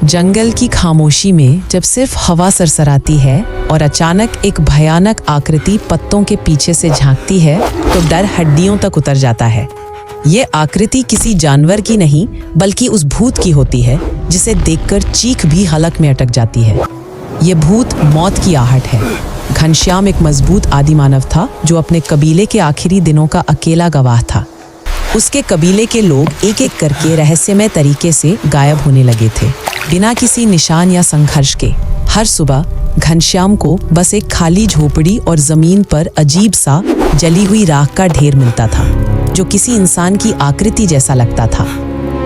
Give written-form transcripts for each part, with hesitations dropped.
जंगल की खामोशी में जब सिर्फ हवा सरसराती है और अचानक एक भयानक आकृति पत्तों के पीछे से झांकती है तो डर हड्डियों तक उतर जाता है। ये आकृति किसी जानवर की नहीं बल्कि उस भूत की होती है जिसे देखकर चीख भी हलक में अटक जाती है। ये भूत मौत की आहट है। घनश्याम एक मजबूत आदिमानव था जो अपने कबीले के आखिरी दिनों का अकेला गवाह था। उसके कबीले के लोग एक एक करके रहस्यमय तरीके से गायब होने लगे थे, बिना किसी निशान या संघर्ष के। हर सुबह घनश्याम को बस एक खाली झोपड़ी और जमीन पर अजीब सा जली हुई राख का ढेर मिलता था जो किसी इंसान की आकृति जैसा लगता था।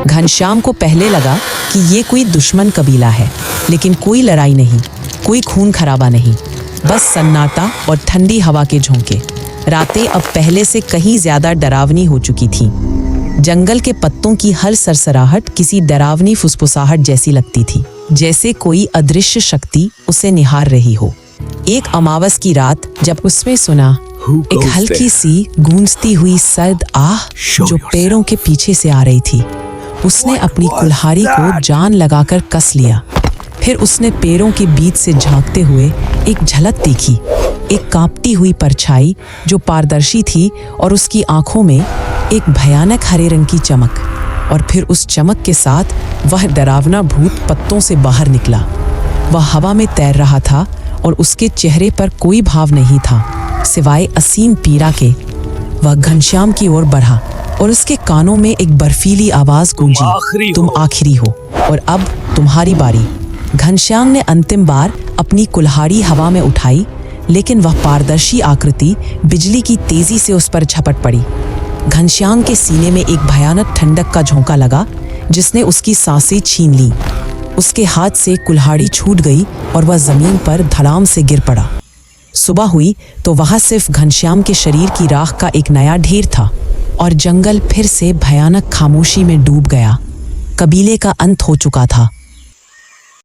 घनश्याम को पहले लगा कि ये कोई दुश्मन कबीला है, लेकिन कोई लड़ाई नहीं, कोई खून खराबा नहीं, बस सन्नाटा और ठंडी हवा के झोंके। रातें अब पहले से कहीं ज्यादा डरावनी हो चुकी थीं। जंगल के पत्तों की हर सरसराहट किसी डरावनी फुसफुसाहट जैसी लगती थी, जैसे कोई अदृश्य शक्ति उसे निहार रही हो। एक अमावस की रात जब उसने सुना एक हल्की सी गूंजती हुई सर्द आह जो पैरों के पीछे से आ रही थी, उसने अपनी कुल्हाड़ी को जान लगाकर कस लिया। फिर उसने पैरों के बीच से झांकते हुए एक झलक देखी, एक कांपती हुई परछाई जो पारदर्शी थी और उसकी आंखों में एक भयानक हरे रंग की चमक। और फिर उस चमक के साथ वह डरावना भूत पत्तों से बाहर निकला। वह हवा में तैर रहा था और उसके चेहरे पर कोई भाव नहीं था सिवाय असीम पीड़ा के। वह घनश्याम की ओर बढ़ा और उसके कानों में एक बर्फीली आवाज गूंजी, तुम आखिरी हो और अब तुम्हारी बारी। घनश्याम ने अंतिम बार अपनी कुल्हाड़ी हवा में उठाई, लेकिन वह पारदर्शी आकृति बिजली की तेजी से उस पर झपट पड़ी। घनश्याम के सीने में एक भयानक ठंडक का झोंका लगा जिसने उसकी सांसें छीन ली। उसके हाथ से कुल्हाड़ी छूट गई और वह जमीन पर धड़ाम से गिर पड़ा। सुबह हुई तो वहां सिर्फ घनश्याम के शरीर की राख का एक नया ढेर था और जंगल फिर से भयानक खामोशी में डूब गया। कबीले का अंत हो चुका था।